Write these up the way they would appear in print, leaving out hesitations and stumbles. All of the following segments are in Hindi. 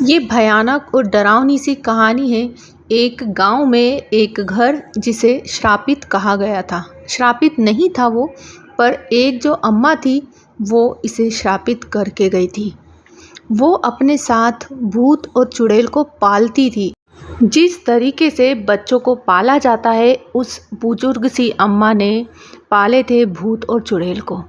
ये भयानक और डरावनी सी कहानी है। एक गांव में एक घर जिसे श्रापित कहा गया था। श्रापित नहीं था वो, पर एक जो अम्मा थी वो इसे श्रापित करके गई थी। वो अपने साथ भूत और चुड़ैल को पालती थी। जिस तरीके से बच्चों को पाला जाता है, उस बुजुर्ग सी अम्मा ने पाले थे भूत और चुड़ैल को,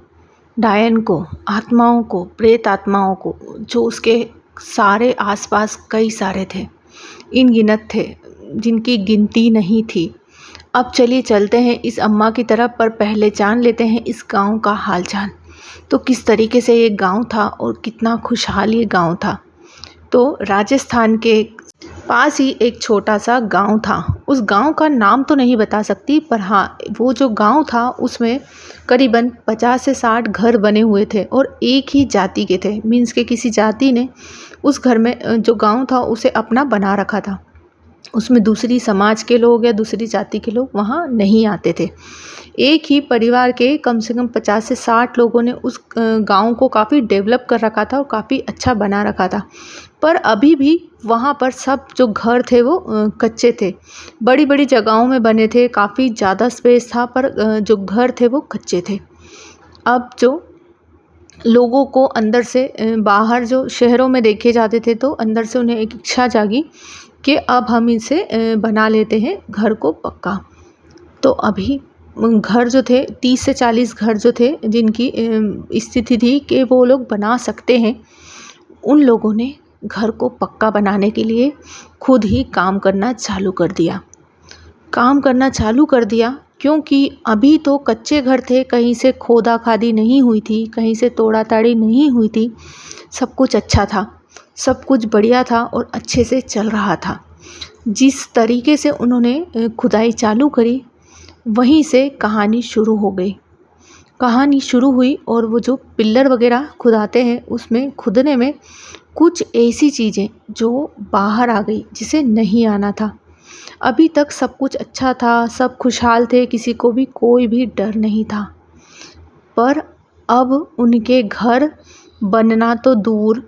डायन को, आत्माओं को, प्रेत आत्माओं को, जो उसके सारे आसपास कई सारे थे, अनगिनत थे, जिनकी गिनती नहीं थी। अब चलिए चलते हैं इस अम्मा की तरफ, पर पहले जान लेते हैं इस गांव का हालचाल। तो किस तरीके से ये गांव था और कितना खुशहाल ये गांव था। तो राजस्थान के पास ही एक छोटा सा गांव था। उस गांव का नाम तो नहीं बता सकती, पर हाँ, वो जो गांव था उसमें करीबन 50 से 60 घर बने हुए थे और एक ही जाति के थे। मीन्स के किसी जाति ने उस घर में जो गांव था उसे अपना बना रखा था। उसमें दूसरी समाज के लोग या दूसरी जाति के लोग वहाँ नहीं आते थे। एक ही परिवार के कम से कम 50 से 60 लोगों ने उस गांव को काफ़ी डेवलप कर रखा था और काफ़ी अच्छा बना रखा था। पर अभी भी वहाँ पर सब जो घर थे वो कच्चे थे। बड़ी बड़ी जगहों में बने थे, काफ़ी ज़्यादा स्पेस था, पर जो घर थे वो कच्चे थे। अब जो लोगों को अंदर से बाहर जो शहरों में देखे जाते थे, तो अंदर से उन्हें एक इच्छा जागी कि अब हम इसे बना लेते हैं घर को पक्का। तो अभी घर जो थे 30 से 40 घर जो थे, जिनकी स्थिति थी कि वो लोग बना सकते हैं, उन लोगों ने घर को पक्का बनाने के लिए खुद ही काम करना चालू कर दिया। क्योंकि अभी तो कच्चे घर थे, कहीं से खोदा खादी नहीं हुई थी, कहीं से तोड़ा ताड़ी नहीं हुई थी। सब कुछ अच्छा था, सब कुछ बढ़िया था और अच्छे से चल रहा था। जिस तरीके से उन्होंने खुदाई चालू करी, वहीं से कहानी शुरू हो गई। कहानी शुरू हुई और वो जो पिल्लर वगैरह खुदाते हैं, उसमें खुदने में कुछ ऐसी चीज़ें जो बाहर आ गई जिसे नहीं आना था। अभी तक सब कुछ अच्छा था, सब खुशहाल थे, किसी को भी कोई भी डर नहीं था। पर अब उनके घर बनना तो दूर,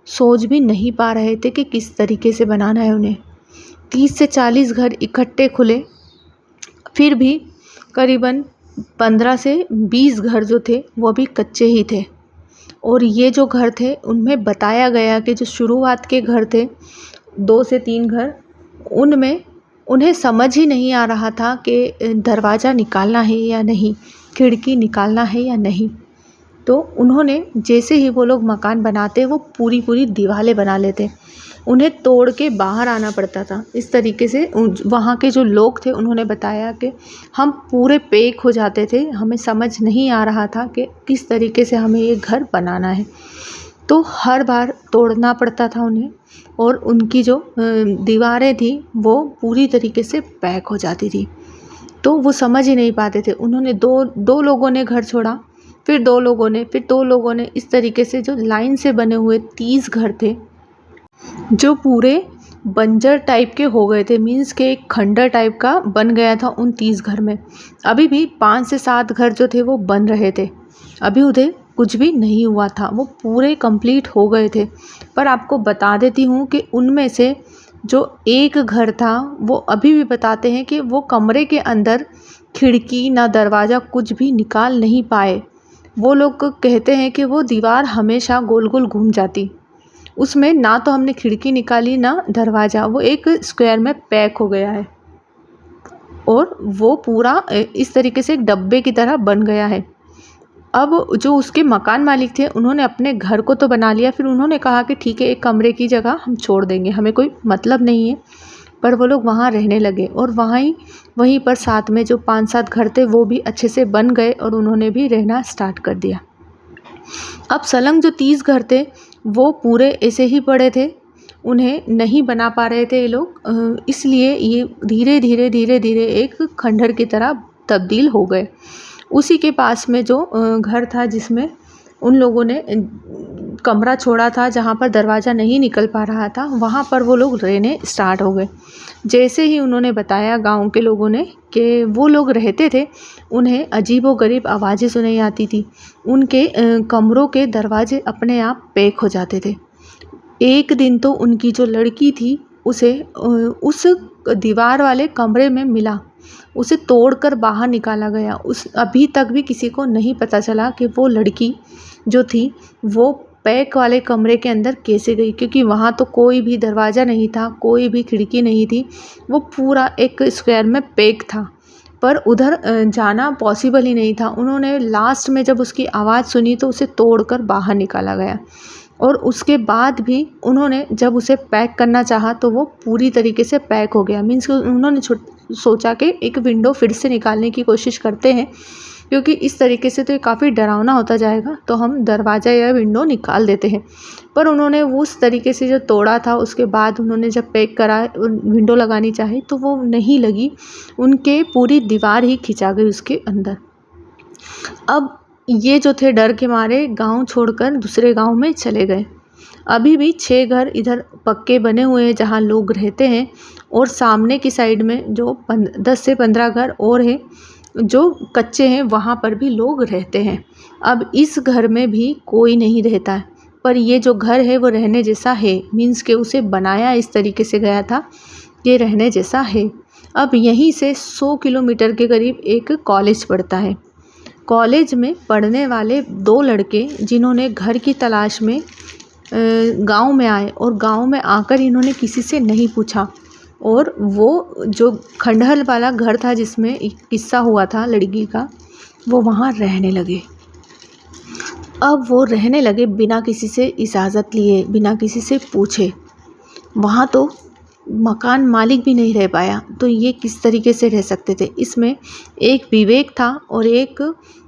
सोच भी नहीं पा रहे थे कि किस तरीके से बनाना है उन्हें। 30 से 40 घर इकट्ठे खुले, फिर भी करीबन 15 से 20 घर जो थे वो अभी कच्चे ही थे। और ये जो घर थे उनमें बताया गया कि जो शुरुआत के घर थे 2 से 3 घर, उनमें उन्हें समझ ही नहीं आ रहा था कि दरवाज़ा निकालना है या नहीं, खिड़की निकालना है या नहीं। तो उन्होंने, जैसे ही वो लोग मकान बनाते, वो पूरी पूरी दीवारें बना लेते, उन्हें तोड़ के बाहर आना पड़ता था। इस तरीके से वहाँ के जो लोग थे उन्होंने बताया कि हम पूरे पैक हो जाते थे, हमें समझ नहीं आ रहा था कि किस तरीके से हमें ये घर बनाना है। तो हर बार तोड़ना पड़ता था उन्हें, और उनकी जो दीवारें थी वो पूरी तरीके से पैक हो जाती थी। तो वो समझ ही नहीं पाते थे। उन्होंने दो लोगों ने घर छोड़ा, फिर 2 लोगों ने, फिर 2 लोगों ने, इस तरीके से जो लाइन से बने हुए 30 घर थे, जो पूरे बंजर टाइप के हो गए थे। मीन्स के एक खंडर टाइप का बन गया था उन 30 घर में। अभी भी 5 से 7 घर जो थे वो बन रहे थे, अभी उधर कुछ भी नहीं हुआ था, वो पूरे कंप्लीट हो गए थे। पर आपको बता देती हूँ कि उनमें से जो एक घर था, वो अभी भी बताते हैं कि वो कमरे के अंदर खिड़की ना दरवाज़ा कुछ भी निकाल नहीं पाए। वो लोग कहते हैं कि वो दीवार हमेशा गोल गोल घूम जाती, उसमें ना तो हमने खिड़की निकाली ना दरवाज़ा, वो एक स्क्वायर में पैक हो गया है और वो पूरा इस तरीके से एक डब्बे की तरह बन गया है। अब जो उसके मकान मालिक थे, उन्होंने अपने घर को तो बना लिया, फिर उन्होंने कहा कि ठीक है, एक कमरे की जगह हम छोड़ देंगे, हमें कोई मतलब नहीं है। पर वो लोग वहाँ रहने लगे और वहीं पर साथ में जो 5-7 घर थे वो भी अच्छे से बन गए और उन्होंने भी रहना स्टार्ट कर दिया। अब सलंग जो 30 घर थे वो पूरे ऐसे ही पड़े थे, उन्हें नहीं बना पा रहे थे ये लोग, इसलिए ये धीरे धीरे धीरे धीरे एक खंडहर की तरह तब्दील हो गए। उसी के पास में जो घर था जिसमें उन लोगों ने कमरा छोड़ा था, जहाँ पर दरवाज़ा नहीं निकल पा रहा था, वहाँ पर वो लोग रहने स्टार्ट हो गए। जैसे ही उन्होंने बताया गांव के लोगों ने कि वो लोग रहते थे, उन्हें अजीबोगरीब आवाज़ें सुनाई आती थी, उनके कमरों के दरवाजे अपने आप पैक हो जाते थे। एक दिन तो उनकी जो लड़की थी उसे उस दीवार वाले कमरे में मिला, उसे तोड़कर बाहर निकाला गया। उस अभी तक भी किसी को नहीं पता चला कि वो लड़की जो थी वो पैक वाले कमरे के अंदर कैसे गई, क्योंकि वहाँ तो कोई भी दरवाज़ा नहीं था, कोई भी खिड़की नहीं थी, वो पूरा एक स्क्वायर में पैक था। पर उधर जाना पॉसिबल ही नहीं था। उन्होंने लास्ट में जब उसकी आवाज़ सुनी तो उसे तोड़कर बाहर निकाला गया, और उसके बाद भी उन्होंने जब उसे पैक करना चाहा तो वो पूरी तरीके से पैक हो गया। मीन्स उन्होंने सोचा कि एक विंडो फिर से निकालने की कोशिश करते हैं, क्योंकि इस तरीके से तो ये काफ़ी डरावना होता जाएगा, तो हम दरवाज़ा या विंडो निकाल देते हैं। पर उन्होंने वो उस तरीके से जो तोड़ा था, उसके बाद उन्होंने जब पैक करा, विंडो लगानी चाही तो वो नहीं लगी, उनके पूरी दीवार ही खिंचा गई उसके अंदर। अब ये जो थे डर के मारे गांव छोड़कर दूसरे गांव में चले गए। अभी भी 6 घर इधर पक्के बने हुए हैं जहां लोग रहते हैं, और सामने की साइड में जो 10 से 15 घर और हैं जो कच्चे हैं, वहाँ पर भी लोग रहते हैं। अब इस घर में भी कोई नहीं रहता है, पर ये जो घर है वो रहने जैसा है। मीन्स के उसे बनाया इस तरीके से गया था कि रहने जैसा है। अब यहीं से 100 किलोमीटर के करीब एक कॉलेज पड़ता है। कॉलेज में पढ़ने वाले 2 लड़के जिन्होंने घर की तलाश में गांव में आए, और गांव में आकर इन्होंने किसी से नहीं पूछा, और वो जो खंडहर वाला घर था जिसमें एक किस्सा हुआ था लड़की का, वो वहाँ रहने लगे। अब वो रहने लगे बिना किसी से इजाज़त लिए, बिना किसी से पूछे। वहाँ तो मकान मालिक भी नहीं रह पाया, तो ये किस तरीके से रह सकते थे। इसमें एक विवेक था और एक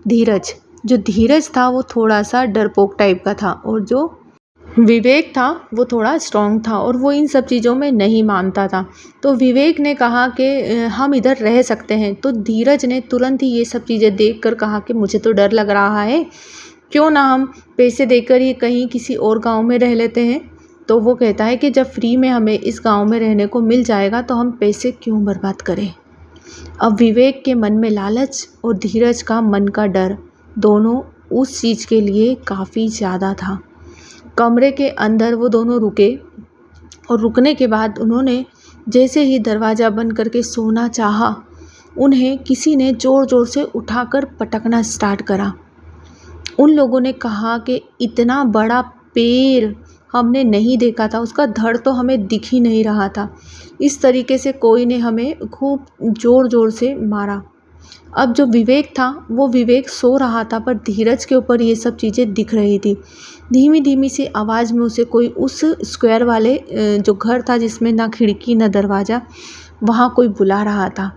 धीरज। जो धीरज था वो थोड़ा सा डरपोक टाइप का था, और जो विवेक था वो थोड़ा स्ट्रॉन्ग था, और वो इन सब चीज़ों में नहीं मानता था। तो विवेक ने कहा कि हम इधर रह सकते हैं, तो धीरज ने तुरंत ही ये सब चीज़ें देखकर कहा कि मुझे तो डर लग रहा है, क्यों ना हम पैसे देकर ही कहीं किसी और गांव में रह लेते हैं। तो वो कहता है कि जब फ्री में हमें इस गांव में रहने को मिल जाएगा तो हम पैसे क्यों बर्बाद करें। अब विवेक के मन में लालच और धीरज का मन का डर दोनों उस चीज़ के लिए काफ़ी ज़्यादा था। कमरे के अंदर वो दोनों रुके, और रुकने के बाद उन्होंने जैसे ही दरवाज़ा बंद करके सोना चाहा, उन्हें किसी ने ज़ोर ज़ोर से उठाकर पटकना स्टार्ट करा। उन लोगों ने कहा कि इतना बड़ा पेड़ हमने नहीं देखा था, उसका धड़ तो हमें दिख ही नहीं रहा था। इस तरीके से कोई ने हमें खूब ज़ोर ज़ोर से मारा। अब जो विवेक था वो विवेक सो रहा था, पर धीरज के ऊपर ये सब चीज़ें दिख रही थी। धीमी धीमी सी आवाज़ में उसे कोई उस स्क्वायर वाले जो घर था जिसमें ना खिड़की ना दरवाज़ा, वहाँ कोई बुला रहा था।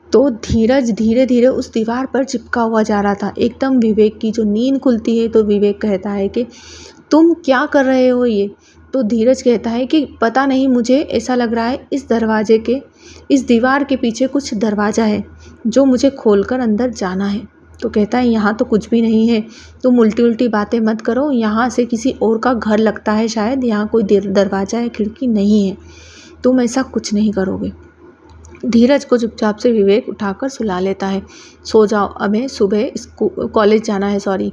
तो धीरज धीरे धीरे उस दीवार पर चिपका हुआ जा रहा था। एकदम विवेक की जो नींद खुलती है तो विवेक कहता है कि तुम क्या कर रहे हो ये। तो धीरज कहता है कि पता नहीं, मुझे ऐसा लग रहा है इस दरवाजे के, इस दीवार के पीछे कुछ दरवाज़ा है जो मुझे खोलकर अंदर जाना है। तो कहता है यहाँ तो कुछ भी नहीं है, तुम उल्टी उल्टी बातें मत करो, यहाँ से किसी और का घर लगता है, शायद यहाँ कोई दरवाज़ा या खिड़की नहीं है, तुम ऐसा कुछ नहीं करोगे। धीरज को चुपचाप से विवेक उठाकर सुला लेता है, सो जाओ, हमें सुबह कॉलेज जाना है, सॉरी।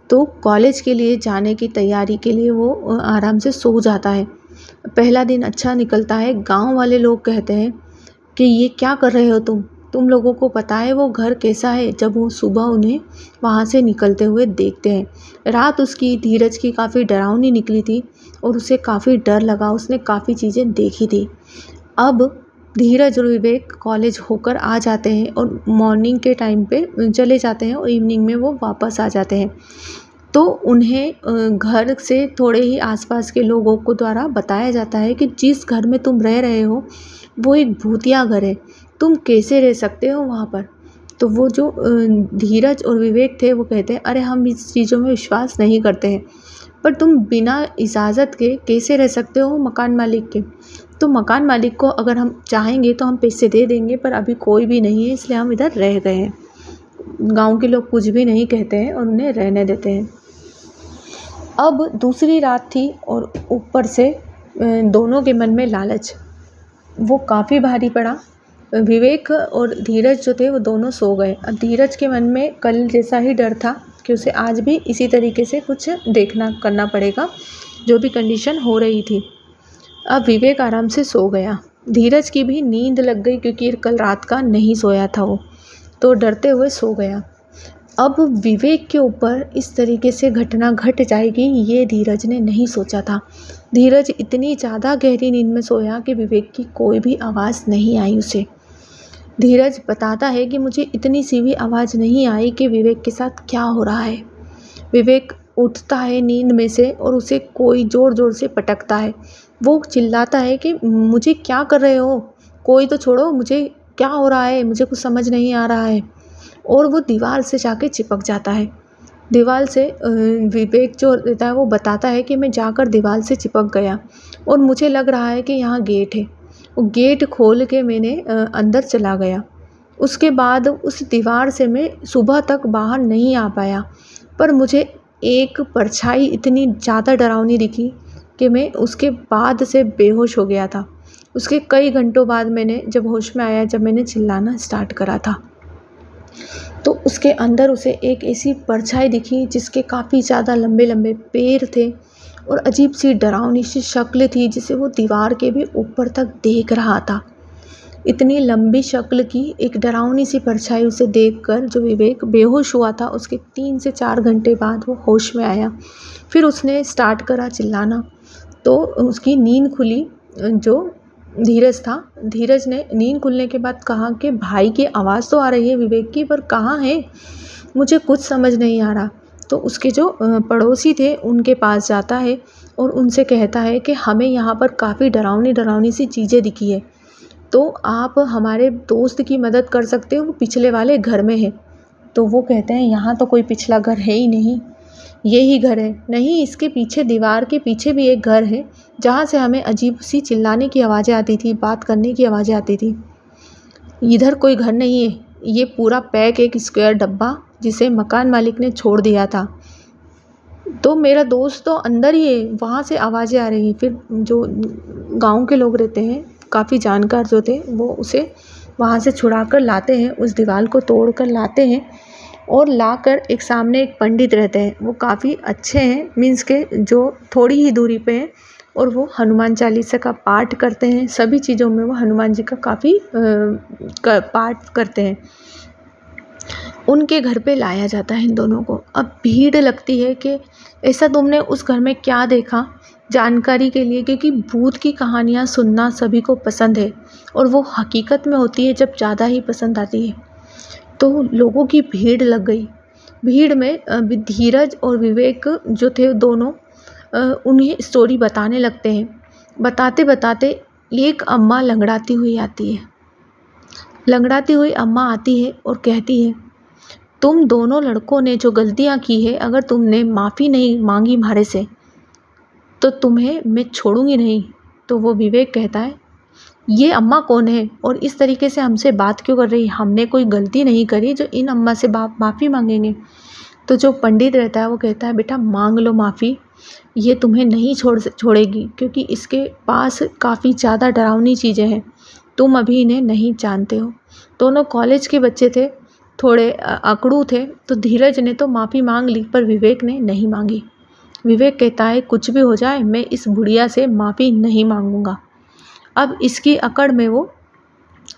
तो कॉलेज के लिए जाने की तैयारी के लिए वो आराम से सो जाता है। पहला दिन अच्छा निकलता है। गांव वाले लोग कहते हैं कि ये क्या कर रहे हो तुम लोगों को पता है वो घर कैसा है, जब वो सुबह उन्हें वहाँ से निकलते हुए देखते हैं। रात उसकी धीरज की काफ़ी डरावनी निकली थी और उसे काफ़ी डर लगा, उसने काफ़ी चीज़ें देखी थी। अब धीरज और विवेक कॉलेज होकर आ जाते हैं और मॉर्निंग के टाइम पे चले जाते हैं और इवनिंग में वो वापस आ जाते हैं। तो उन्हें घर से थोड़े ही आसपास के लोगों को द्वारा बताया जाता है कि जिस घर में तुम रह रहे हो वो एक भूतिया घर है, तुम कैसे रह सकते हो वहाँ पर। तो वो जो धीरज और विवेक थे वो कहते हैं अरे हम इस चीज़ों में विश्वास नहीं करते हैं, पर तुम बिना इजाज़त के कैसे रह सकते हो मकान मालिक के। तो मकान मालिक को अगर हम चाहेंगे तो हम पैसे दे देंगे, पर अभी कोई भी नहीं है इसलिए हम इधर रह गए हैं। गांव के लोग कुछ भी नहीं कहते हैं और उन्हें रहने देते हैं। अब दूसरी रात थी और ऊपर से दोनों के मन में लालच वो काफ़ी भारी पड़ा। विवेक और धीरज जो थे वो दोनों सो गए। अब धीरज के मन में कल जैसा ही डर था कि उसे आज भी इसी तरीके से कुछ देखना करना पड़ेगा, जो भी कंडीशन हो रही थी। अब विवेक आराम से सो गया। धीरज की भी नींद लग गई क्योंकि कल रात का नहीं सोया था वो, तो डरते हुए सो गया। अब विवेक के ऊपर इस तरीके से घटना घट जाएगी ये धीरज ने नहीं सोचा था। धीरज इतनी ज़्यादा गहरी नींद में सोया कि विवेक की कोई भी आवाज़ नहीं आई उसे। धीरज बताता है कि मुझे इतनी सी भी आवाज़ नहीं आई कि विवेक के साथ क्या हो रहा है। विवेक उठता है नींद में से और उसे कोई ज़ोर ज़ोर से पटकता है। वो चिल्लाता है कि मुझे क्या कर रहे हो, कोई तो छोड़ो, मुझे क्या हो रहा है, मुझे कुछ समझ नहीं आ रहा है। और वो दीवार से जाके चिपक जाता है। दीवार से विवेक जो रहता है वो बताता है कि मैं जाकर दीवार से चिपक गया और मुझे लग रहा है कि यहाँ गेट है। वो गेट खोल के मैंने अंदर चला गया। उसके बाद उस दीवार से मैं सुबह तक बाहर नहीं आ पाया, पर मुझे एक परछाई इतनी ज़्यादा डरावनी दिखी कि मैं उसके बाद से बेहोश हो गया था। उसके कई घंटों बाद मैंने जब होश में आया, जब मैंने चिल्लाना स्टार्ट करा था, तो उसके अंदर उसे एक ऐसी परछाई दिखी जिसके काफ़ी ज़्यादा लंबे लंबे पैर थे और अजीब सी डरावनी सी शक्ल थी जिसे वो दीवार के भी ऊपर तक देख रहा था। इतनी लंबी शक्ल की एक डरावनी सी परछाई उसे देखकर जो विवेक बेहोश हुआ था, उसके 3 से 4 घंटे बाद वो होश में आया। फिर उसने स्टार्ट करा चिल्लाना, तो उसकी नींद खुली। जो धीरज था, धीरज ने नींद खुलने के बाद कहा कि भाई की आवाज़ तो आ रही है विवेक की, पर कहाँ है, मुझे कुछ समझ नहीं आ रहा। तो उसके जो पड़ोसी थे उनके पास जाता है और उनसे कहता है कि हमें यहाँ पर काफ़ी डरावनी डरावनी सी चीज़ें दिखी है, तो आप हमारे दोस्त की मदद कर सकते हो, वो पिछले वाले घर में है। तो वो कहते हैं यहाँ तो कोई पिछला घर है ही नहीं, यही घर है। नहीं, इसके पीछे दीवार के पीछे भी एक घर है जहाँ से हमें अजीब सी चिल्लाने की आवाज़ें आती थी, बात करने की आवाज़ें आती थी। इधर कोई घर नहीं है, ये पूरा पैक एक स्क्वायर डब्बा जिसे मकान मालिक ने छोड़ दिया था। तो मेरा दोस्त तो अंदर ही है, वहाँ से आवाज़ें आ रही हैं। फिर जो गांव के लोग रहते हैं, काफ़ी जानकार जो थे, वो उसे वहाँ से छुड़ा कर लाते हैं, उस दीवार को तोड़ कर लाते हैं और लाकर एक सामने एक पंडित रहते हैं। वो काफ़ी अच्छे हैं, मीन्स के जो थोड़ी ही दूरी पे हैं, और वो हनुमान चालीसा का पाठ करते हैं। सभी चीज़ों में वो हनुमान जी का काफ़ी पाठ करते हैं। उनके घर पे लाया जाता है इन दोनों को। अब भीड़ लगती है कि ऐसा तुमने उस घर में क्या देखा, जानकारी के लिए, क्योंकि भूत की कहानियाँ सुनना सभी को पसंद है और वो हकीकत में होती है जब ज़्यादा ही पसंद आती है। तो लोगों की भीड़ लग गई। भीड़ में धीरज और विवेक जो थे दोनों, उन्हें स्टोरी बताने लगते हैं। बताते बताते एक अम्मा लंगड़ाती हुई आती है। लंगड़ाती हुई अम्मा आती है और कहती है, तुम दोनों लड़कों ने जो गलतियाँ की है, अगर तुमने माफ़ी नहीं मांगी हमारे से तो तुम्हें मैं छोड़ूंगी नहीं। तो वो विवेक कहता है, ये अम्मा कौन है और इस तरीके से हमसे बात क्यों कर रही है, हमने कोई गलती नहीं करी जो इन अम्मा से माफ़ी मांगेंगे। तो जो पंडित रहता है वो कहता है, बेटा मांग लो माफ़ी, ये तुम्हें नहीं छोड़ेगी, क्योंकि इसके पास काफ़ी ज़्यादा डरावनी चीज़ें हैं, तुम अभी इन्हें नहीं जानते हो। दोनों कॉलेज के बच्चे थे, थोड़े अकड़ू थे, तो धीरज ने तो माफ़ी मांग ली पर विवेक ने नहीं मांगी। विवेक कहता है, कुछ भी हो जाए मैं इस बुढ़िया से माफ़ी नहीं मांगूंगा। अब इसकी अकड़ में वो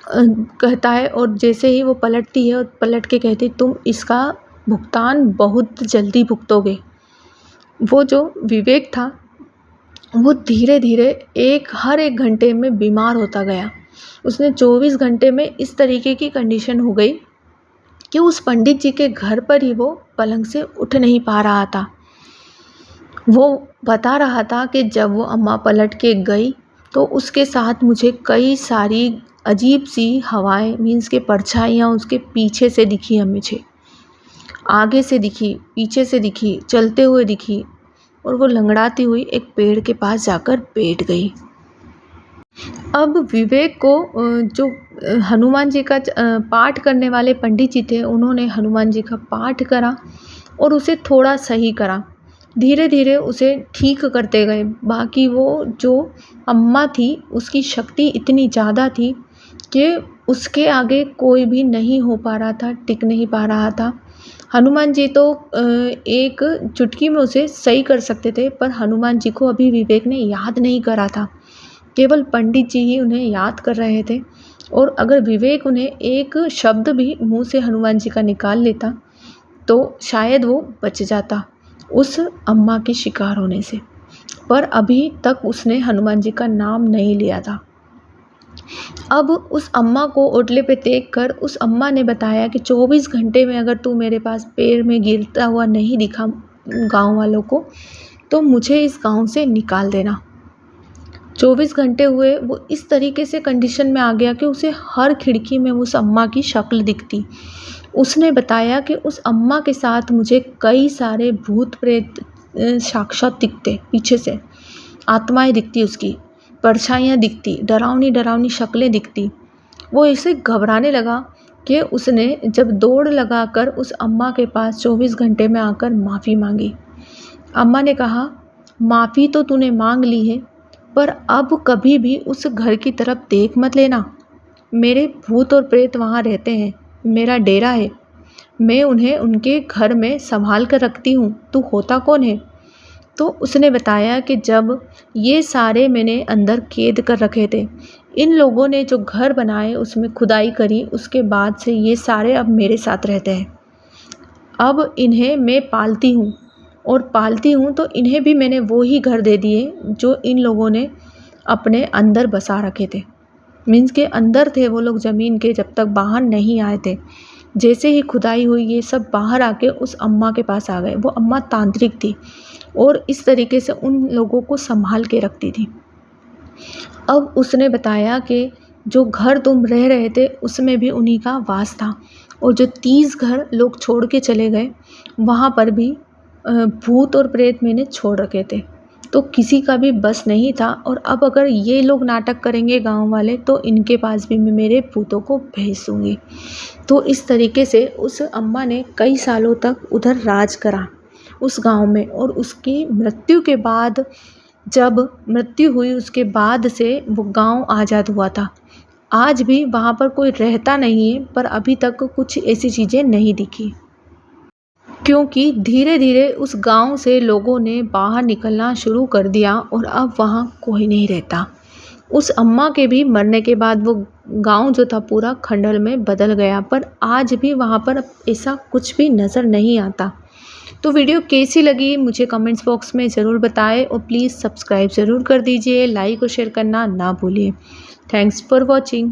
कहता है, और जैसे ही वो पलटती है और पलट के कहती, तुम इसका भुगतान बहुत जल्दी भुगतोगे। वो जो विवेक था वो धीरे धीरे हर एक घंटे में बीमार होता गया। उसने 24 घंटे में इस तरीके की कंडीशन हो गई कि उस पंडित जी के घर पर ही वो पलंग से उठ नहीं पा रहा था। वो बता रहा था कि जब वो अम्मा पलट के गई तो उसके साथ मुझे कई सारी अजीब सी हवाएं, मीन्स के परछाइयाँ उसके पीछे से दिखी, मुझे आगे से दिखी, पीछे से दिखी, चलते हुए दिखी, और वो लंगड़ाती हुई एक पेड़ के पास जाकर बैठ गई। अब विवेक को जो हनुमान जी का पाठ करने वाले पंडित जी थे, उन्होंने हनुमान जी का पाठ करा और उसे थोड़ा सही करा। धीरे धीरे उसे ठीक करते गए। बाकी वो जो अम्मा थी उसकी शक्ति इतनी ज़्यादा थी कि उसके आगे कोई भी नहीं हो पा रहा था, टिक नहीं पा रहा था। हनुमान जी तो एक चुटकी में उसे सही कर सकते थे, पर हनुमान जी को अभी विवेक ने याद नहीं करा था। केवल पंडित जी ही उन्हें याद कर रहे थे, और अगर विवेक उन्हें एक शब्द भी मुंह से हनुमान जी का निकाल लेता तो शायद वो बच जाता उस अम्मा के शिकार होने से। पर अभी तक उसने हनुमान जी का नाम नहीं लिया था। अब उस अम्मा को ओटले पे देख कर उस अम्मा ने बताया कि 24 घंटे में अगर तू मेरे पास पैर में गिरता हुआ नहीं दिखा गांव वालों को, तो मुझे इस गांव से निकाल देना। 24 घंटे हुए, वो इस तरीके से कंडीशन में आ गया कि उसे हर खिड़की में उस अम्मा की शक्ल दिखती। उसने बताया कि उस अम्मा के साथ मुझे कई सारे भूत प्रेत साक्षात दिखते, पीछे से आत्माएं दिखती, उसकी परछाइयाँ दिखती, डरावनी डरावनी शक्लें दिखती। वो इसे घबराने लगा कि उसने जब दौड़ लगाकर उस अम्मा के पास 24 घंटे में आकर माफ़ी मांगी। अम्मा ने कहा, माफ़ी तो तूने मांग ली है, पर अब कभी भी उस घर की तरफ देख मत लेना। मेरे भूत और प्रेत वहाँ रहते हैं, मेरा डेरा है, मैं उन्हें उनके घर में संभाल कर रखती हूँ, तू होता कौन है? तो उसने बताया कि जब ये सारे मैंने अंदर कैद कर रखे थे, इन लोगों ने जो घर बनाए उसमें खुदाई करी, उसके बाद से ये सारे अब मेरे साथ रहते हैं। अब इन्हें मैं पालती हूँ, और पालती हूँ तो इन्हें भी मैंने वो ही घर दे दिए जो इन लोगों ने अपने अंदर बसा रखे थे। मीन्स के अंदर थे वो लोग ज़मीन के, जब तक बाहर नहीं आए थे। जैसे ही खुदाई हुई ये सब बाहर आके उस अम्मा के पास आ गए। वो अम्मा तांत्रिक थी और इस तरीके से उन लोगों को संभाल के रखती थी। अब उसने बताया कि जो घर तुम रह रहे थे उसमें भी उन्हीं का वास था, और जो 30 घर लोग छोड़ के चले गए वहाँ पर भी भूत और प्रेत मैंने छोड़ रखे थे। तो किसी का भी बस नहीं था, और अब अगर ये लोग नाटक करेंगे गांव वाले तो इनके पास भी मैं मेरे भूतों को भेज दूँगी। तो इस तरीके से उस अम्मा ने कई सालों तक उधर राज करा उस गांव में, और उसकी मृत्यु के बाद, जब मृत्यु हुई उसके बाद से वो गांव आज़ाद हुआ था। आज भी वहाँ पर कोई रहता नहीं है, पर अभी तक कुछ ऐसी चीज़ें नहीं दिखी, क्योंकि धीरे धीरे उस गांव से लोगों ने बाहर निकलना शुरू कर दिया और अब वहाँ कोई नहीं रहता। उस अम्मा के भी मरने के बाद वो गांव जो था पूरा खंडहर में बदल गया, पर आज भी वहाँ पर ऐसा कुछ भी नज़र नहीं आता। तो वीडियो कैसी लगी मुझे कमेंट्स बॉक्स में ज़रूर बताएं, और प्लीज़ सब्सक्राइब ज़रूर कर दीजिए, लाइक और शेयर करना ना भूलिए। Thanks for watching.